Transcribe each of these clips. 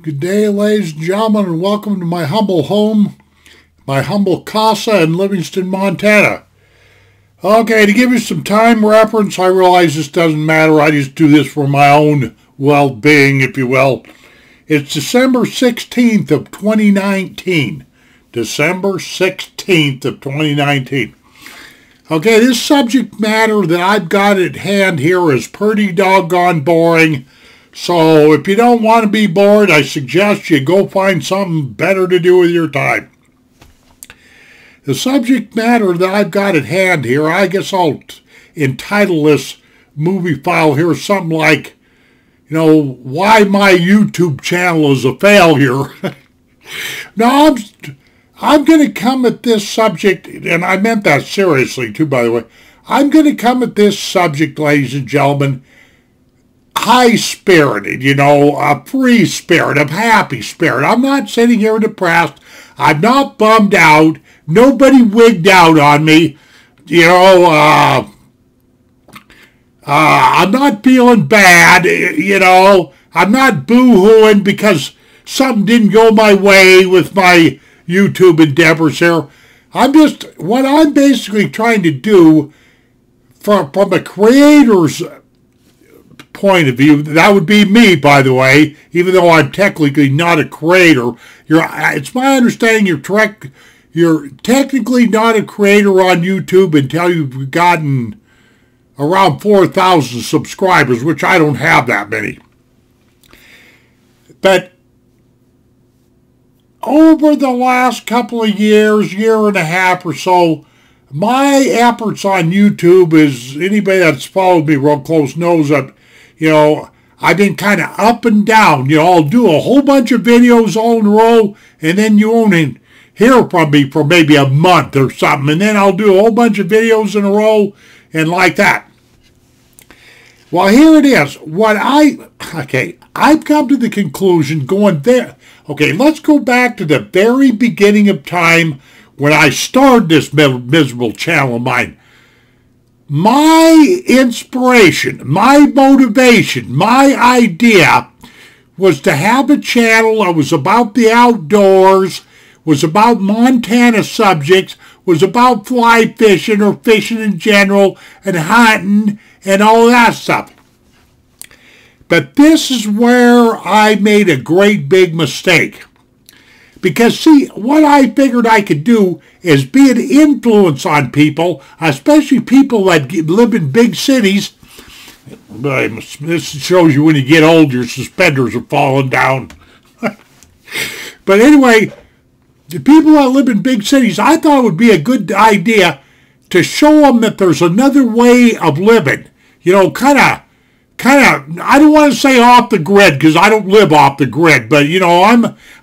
Good day, ladies and gentlemen, and welcome to my humble home, my humble casa in Livingston, Montana. Okay, to give you some time reference, I realize this doesn't matter. I just do this for my own well-being, if you will. It's December 16th of 2019. December 16th of 2019. Okay, this subject matter that I've got at hand here is pretty doggone boring. So if you don't want to be bored, I suggest you go find something better to do with your time. The subject matter that I've got at hand here, I guess I'll entitle this movie file here something like, why my YouTube channel is a failure. Now, I'm going to come at this subject, and I meant that seriously too, by the way. I'm going to come at this subject, ladies and gentlemen, high-spirited, a free spirit, a happy spirit. I'm not sitting here depressed. I'm not bummed out. Nobody wigged out on me. I'm not feeling bad, I'm not boo-hooing because something didn't go my way with my YouTube endeavors here. What I'm basically trying to do from a creator's point of view, that would be me, by the way, even though I'm technically not a creator. It's my understanding you're technically not a creator on YouTube until you've gotten around 4,000 subscribers, which I don't have that many. But over the last couple of years, year and a half or so, my efforts on YouTube is, anybody that's followed me real close knows that, I've been kind of up and down. I'll do a whole bunch of videos all in a row, and then you won't hear from me for maybe a month or something, and then I'll do a whole bunch of videos in a row, and like that. Well, here it is. I've come to the conclusion going there. Okay, let's go back to the very beginning of time when I started this miserable channel of mine. My inspiration, my motivation, my idea was to have a channel that was about the outdoors, was about Montana subjects, was about fly fishing or fishing in general and hunting and all that stuff. But this is where I made a great big mistake. Because, see, what I figured I could do is be an influence on people, especially people that live in big cities. This shows you when you get old, your suspenders are falling down. But anyway, the people that live in big cities, I thought it would be a good idea to show them that there's another way of living. Kind of, I don't want to say off the grid because I don't live off the grid, but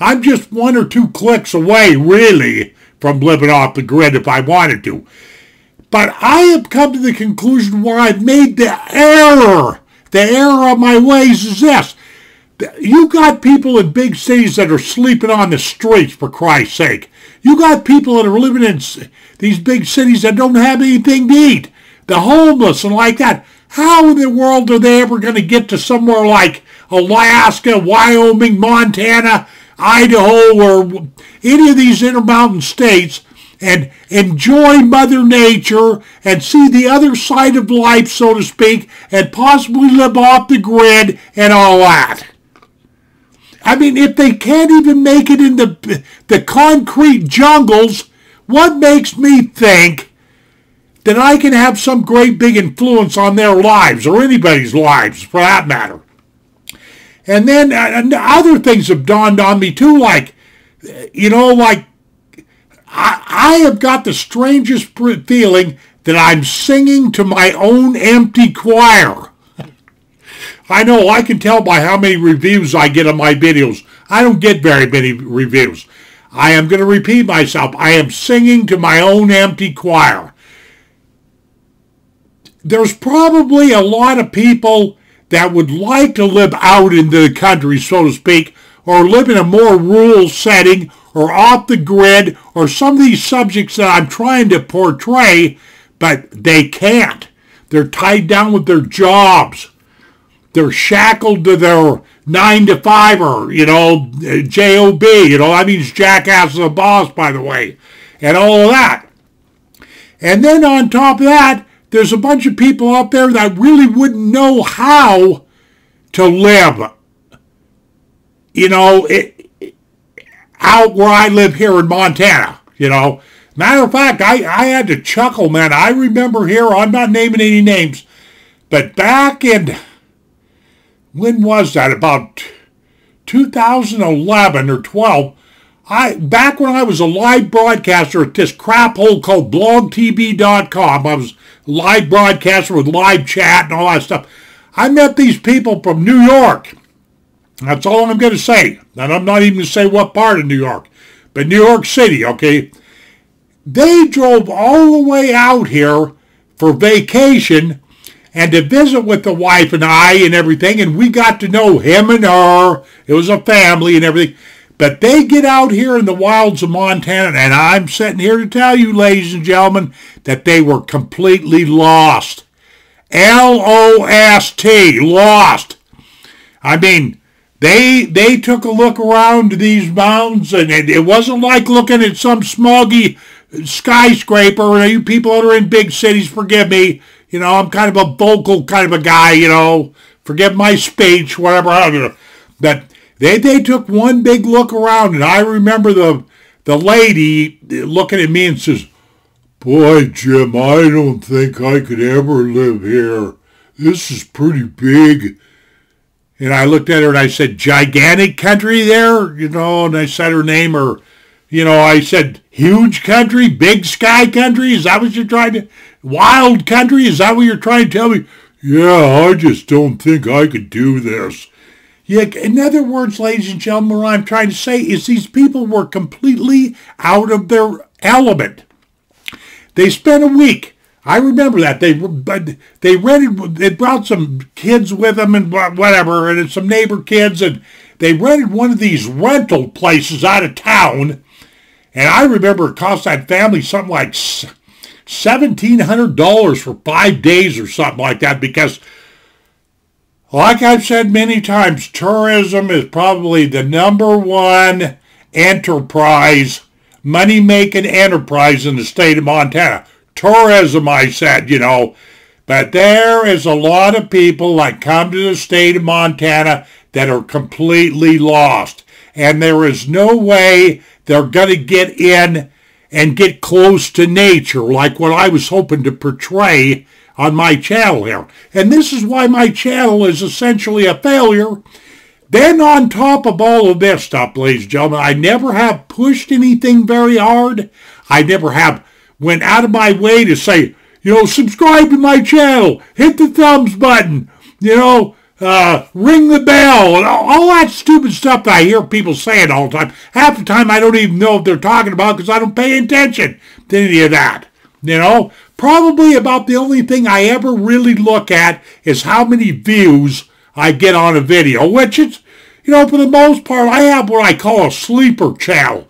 I'm just one or two clicks away, really, from living off the grid if I wanted to. But I have come to the conclusion where I've made the error. The error of my ways is this. You got people in big cities that are sleeping on the streets, for Christ's sake. You got people that are living in these big cities that don't have anything to eat. The homeless and like that. How in the world are they ever going to get to somewhere like Alaska, Wyoming, Montana, Idaho, or any of these intermountain states and enjoy Mother Nature and see the other side of life, so to speak, and possibly live off the grid and all that? I mean, if they can't even make it in the concrete jungles, what makes me think that I can have some great big influence on their lives, or anybody's lives, for that matter? And then other things have dawned on me, too, like, I have got the strangest feeling that I'm singing to my own empty choir. I know, I can tell by how many reviews I get on my videos. I don't get very many reviews. I am going to repeat myself. I am singing to my own empty choir. There's probably a lot of people that would like to live out in the country, so to speak, or live in a more rural setting, or off the grid, or some of these subjects that I'm trying to portray, but they can't. They're tied down with their jobs. They're shackled to 9 to 5er, J-O-B, that means jackass of the boss, by the way, and all of that. And then on top of that, there's a bunch of people out there that really wouldn't know how to live, out where I live here in Montana, Matter of fact, I had to chuckle, man. I remember here, I'm not naming any names, but back in, when was that? About 2011 or 12, back when I was a live broadcaster at this crap hole called blogtv.com, I was a live broadcaster with live chat and all that stuff. I met these people from New York. That's all I'm going to say. And I'm not even going to say what part of New York, but New York City, okay? They drove all the way out here for vacation and to visit with the wife and I and everything, and we got to know him and her. It was a family and everything. But they get out here in the wilds of Montana, and I'm sitting here to tell you, ladies and gentlemen, that they were completely lost. L-O-S-T, lost. I mean, they took a look around these mountains, and it wasn't like looking at some smoggy skyscraper. You people that are in big cities, forgive me. I'm kind of a vocal kind of a guy, Forgive my speech, whatever. But they took one big look around, and I remember the lady looking at me and says, "Boy, Jim, I don't think I could ever live here. This is pretty big." And I looked at her and I said, "Gigantic country there?" And I said her name, or, I said, "Huge country, big sky country? Is that what you're trying to, wild country? Is that what you're trying to tell me?" "Yeah, I just don't think I could do this." Yeah, in other words, ladies and gentlemen, what I'm trying to say is these people were completely out of their element. They spent a week. I remember that. They brought some kids with them and whatever, and some neighbor kids, and they rented one of these rental places out of town. And I remember it cost that family something like $1,700 for 5 days or something like that, because, like I've said many times, tourism is probably the #1 enterprise, money-making enterprise in the state of Montana. Tourism, I said, But there is a lot of people that come to the state of Montana that are completely lost. And there is no way they're going to get in and get close to nature like what I was hoping to portray on my channel here. And this is why my channel is essentially a failure. Then on top of all of this stuff, ladies and gentlemen, I never have pushed anything very hard. I never have went out of my way to say, subscribe to my channel, hit the thumbs button, ring the bell, and all that stupid stuff that I hear people saying all the time. Half the time I don't even know what they're talking about because I don't pay attention to any of that. Probably about the only thing I ever really look at is how many views I get on a video, which is, for the most part, I have what I call a sleeper channel.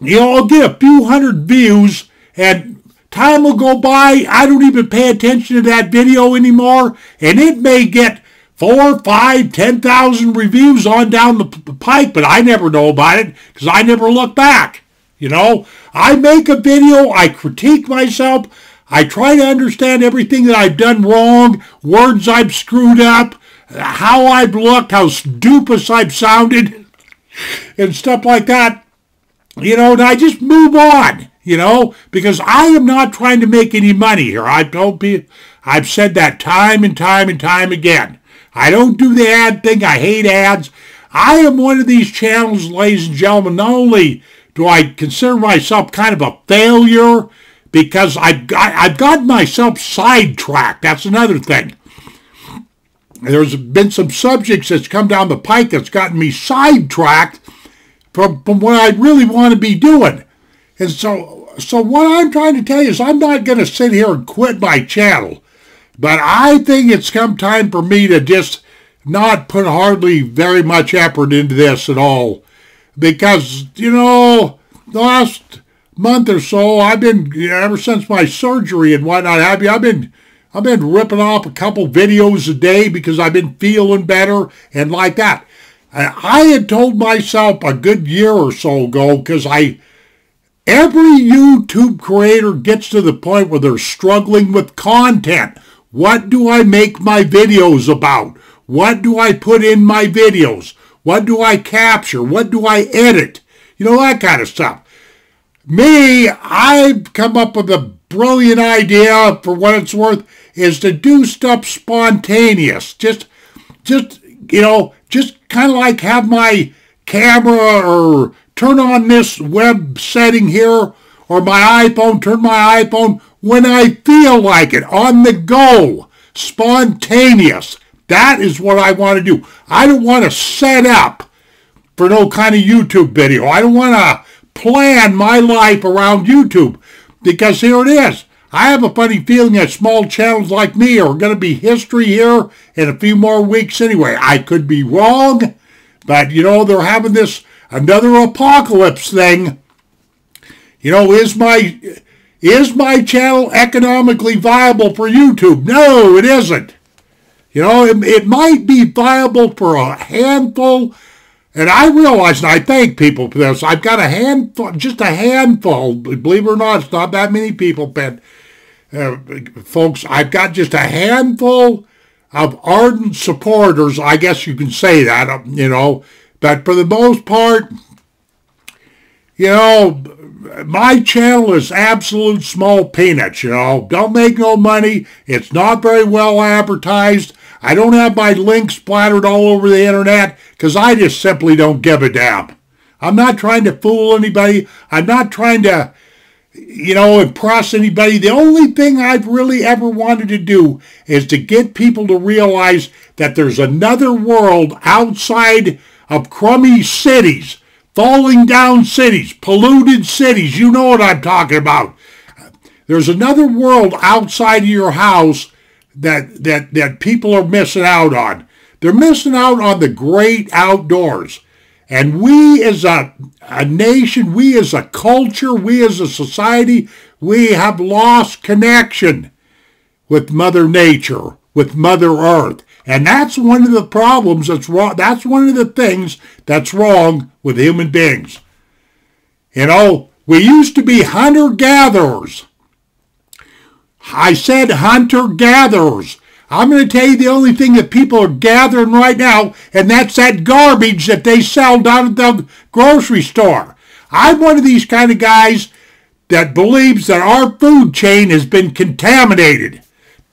I'll get a few hundred views, and time will go by, I don't even pay attention to that video anymore, and it may get 4, 5, 10,000 reviews on down the pike, but I never know about it because I never look back. I make a video, I critique myself, I try to understand everything that I've done wrong, words I've screwed up, how I've looked, how stupid I've sounded, and stuff like that. And I just move on, because I am not trying to make any money here. I've said that time and time and time again. I don't do the ad thing. I hate ads. I am one of these channels, ladies and gentlemen, not only do I consider myself kind of a failure because I've gotten myself sidetracked. That's another thing. There's been some subjects that's come down the pike that's gotten me sidetracked from what I really want to be doing. And so what I'm trying to tell you is I'm not going to sit here and quit my channel. But I think it's come time for me to just not put hardly very much effort into this at all. Because, the last month or so, I've been, ever since my surgery and whatnot have you, I've been I've been ripping off a couple videos a day because I've been feeling better and like that. I had told myself a good year or so ago, because every YouTube creator gets to the point where they're struggling with content. What do I make my videos about? What do I put in my videos? What do I capture? What do I edit? You know, that kind of stuff. Me, I've come up with a brilliant idea, for what it's worth, is to do stuff spontaneous. Just kind of like have my camera or turn on this web setting here, or my iPhone, turn my iPhone when I feel like it, on the go, spontaneous. That is what I want to do. I don't want to set up for no kind of YouTube video. I don't want to plan my life around YouTube, because here it is. I have a funny feeling that small channels like me are going to be history here in a few more weeks anyway. I could be wrong, but, you know, they're having this another apocalypse thing. You know, is my channel economically viable for YouTube? No, it isn't. You know, it might be viable for a handful, and I realize, and I thank people for this, I've got a handful, just a handful, believe it or not, it's not that many people, but folks, I've got just a handful of ardent supporters, I guess you can say that, you know, but for the most part, you know, my channel is absolute small peanuts, you know. Don't make no money. It's not very well advertised. I don't have my links splattered all over the internet because I just simply don't give a damn. I'm not trying to fool anybody. I'm not trying to, you know, impress anybody. The only thing I've really ever wanted to do is to get people to realize that there's another world outside of crummy cities, falling down cities, polluted cities. You know what I'm talking about. There's another world outside of your house that people are missing out on. They're missing out on the great outdoors. And we as a nation, we as a culture, we as a society, we have lost connection with Mother Nature, with Mother Earth. And that's one of the problems that's wrong. That's one of the things that's wrong with human beings. You know, we used to be hunter-gatherers. I said hunter-gatherers. I'm going to tell you the only thing that people are gathering right now, and that's that garbage that they sell down at the grocery store. I'm one of these kind of guys that believes that our food chain has been contaminated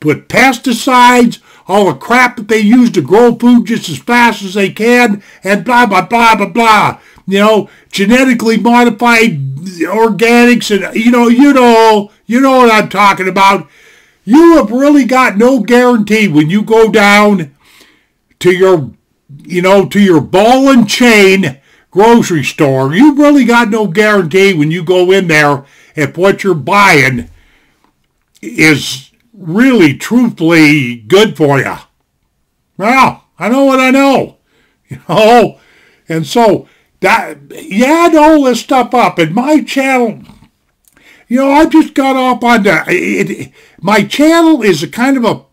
with pesticides, all the crap that they use to grow food just as fast as they can, and blah, blah, blah, blah, blah. You know, genetically modified organics, and you know what I'm talking about. You have really got no guarantee when you go down to your ball and chain grocery store. You've really got no guarantee when you go in there if what you're buying is really, truthfully good for you. Well, I know what I know. You know, and so that, you add all this stuff up, and my channel, you know, I just got off on my channel is a kind of a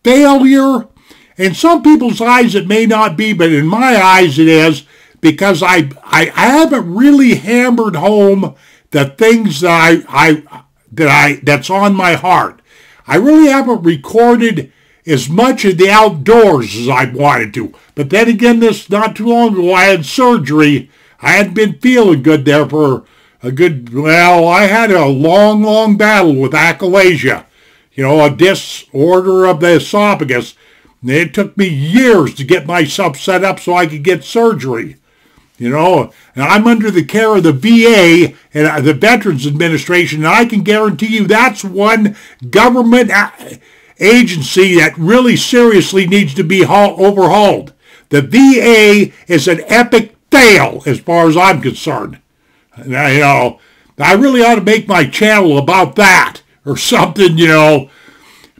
failure. In some people's eyes it may not be, but in my eyes it is, because I haven't really hammered home the things that's on my heart. I really haven't recorded as much of the outdoors as I wanted to. But then again, this not too long ago, I had surgery. I hadn't been feeling good there for I had a long, long battle with achalasia. You know, a disorder of the esophagus. And it took me years to get myself set up so I could get surgery. You know, and I'm under the care of the VA and the Veterans Administration, and I can guarantee you that's one government agency that really seriously needs to be overhauled. The VA is an epic fail as far as I'm concerned. Now, you know, I really ought to make my channel about that or something, you know.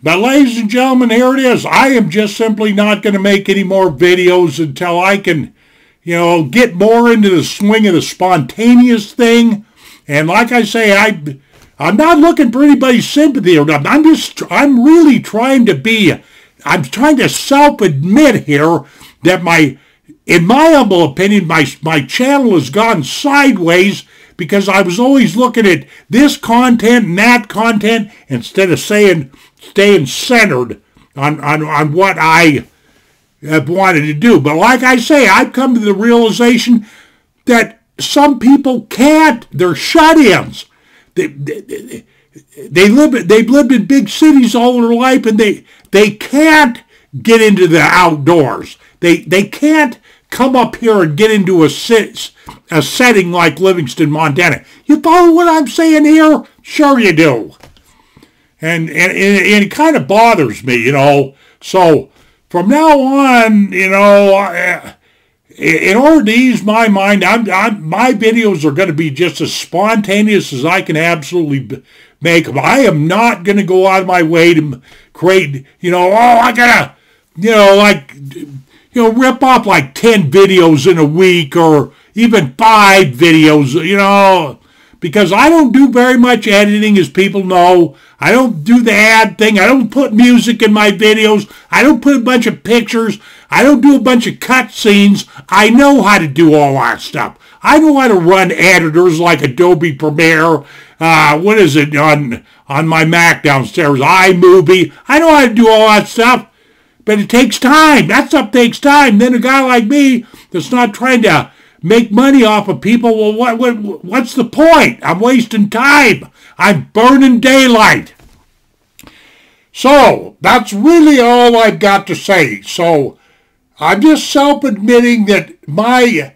But ladies and gentlemen, here it is. I am just simply not going to make any more videos until I can, you know, get more into the swing of the spontaneous thing. And like I say, I'm not looking for anybody's sympathy or nothing. I'm really trying to self-admit here that in my humble opinion, my channel has gone sideways because I was always looking at this content and that content instead of staying centered on what I have wanted to do. But like I say, I've come to the realization that some people can't. They're shut-ins. They've lived in big cities all their life, and they can't get into the outdoors. They can't come up here and get into a setting like Livingston, Montana. You follow what I'm saying here? Sure you do. And it kind of bothers me, you know. So from now on, you know, in order to ease my mind, my videos are going to be just as spontaneous as I can absolutely make them. I am not going to go out of my way to create, you know, I gotta, you know, like, you know, rip off like 10 videos in a week or even 5 videos, you know, because I don't do very much editing, as people know. I don't do the ad thing. I don't put music in my videos. I don't put a bunch of pictures. I don't do a bunch of cut scenes. I know how to do all that stuff. I know how to run editors like Adobe Premiere. What is it on my Mac downstairs? iMovie. I know how to do all that stuff. But it takes time. That stuff takes time. Then a guy like me that's not trying to make money off of people, well, what's the point? I'm wasting time. I'm burning daylight. So that's really all I've got to say. So I'm just self-admitting that my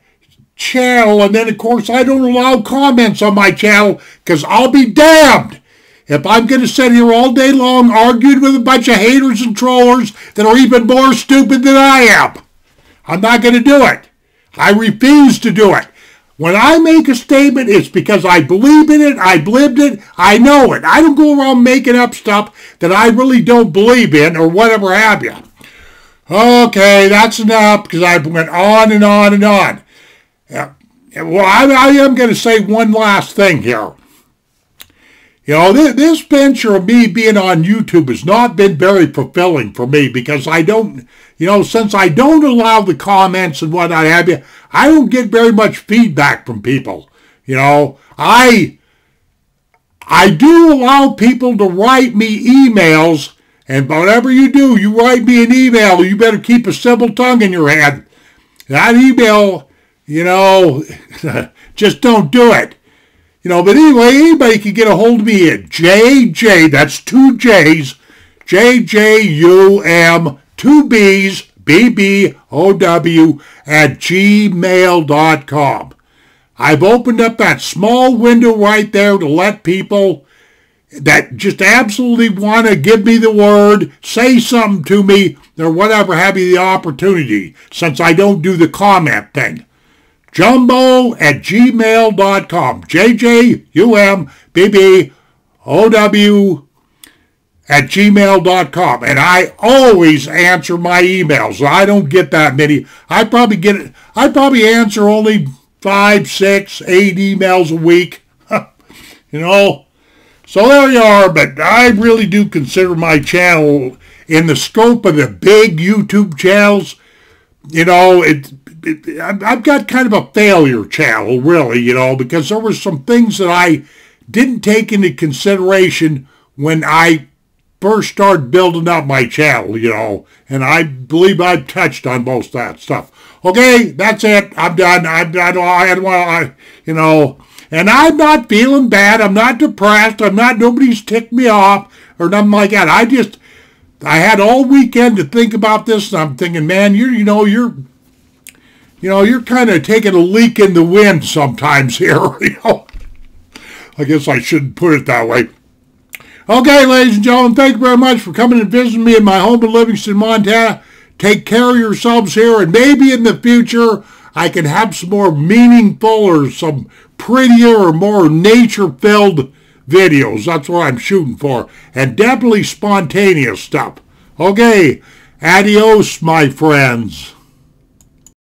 channel, and then of course I don't allow comments on my channel, because I'll be damned if I'm going to sit here all day long arguing with a bunch of haters and trollers that are even more stupid than I am. I'm not going to do it. I refuse to do it. When I make a statement, it's because I believe in it, I've lived it, I know it. I don't go around making up stuff that I really don't believe in or whatever have you. Okay, that's enough, because I went on and on and on. Well, I am going to say one last thing here. You know, this venture of me being on YouTube has not been very fulfilling for me, because I don't, you know, since I don't allow the comments and what have you, I don't get very much feedback from people. You know, I do allow people to write me emails, and whatever you do, you write me an email, you better keep a civil tongue in your head. That email, you know, just don't do it. You know, but anyway, anybody can get a hold of me at JJ, that's 2 J's, JJUM, 2 B's, BBOW, at gmail.com. I've opened up that small window right there to let people that just absolutely want to give me the word, say something to me, or whatever, have you the opportunity, since I don't do the comment thing. Jumbo at gmail.com. JJUMBBOW at gmail.com. And I always answer my emails. I don't get that many. I probably answer only 5, 6, 8 emails a week. You know. So there you are. But I really do consider my channel, in the scope of the big YouTube channels, you know, I've got kind of a failure channel, really, you know, because there were some things that I didn't take into consideration when I first started building up my channel, you know, and I believe I've touched on most of that stuff. Okay, that's it. I'm done. You know, and I'm not feeling bad. I'm not depressed. Nobody's ticked me off or nothing like that. I had all weekend to think about this, and I'm thinking, man, you're kind of taking a leak in the wind sometimes here. You know, I guess I shouldn't put it that way. Okay, ladies and gentlemen, thank you very much for coming and visiting me in my home in Livingston, Montana. Take care of yourselves here, and maybe in the future I can have some more meaningful or some prettier or more nature-filled videos. That's what I'm shooting for. And definitely spontaneous stuff. Okay, adios, my friends.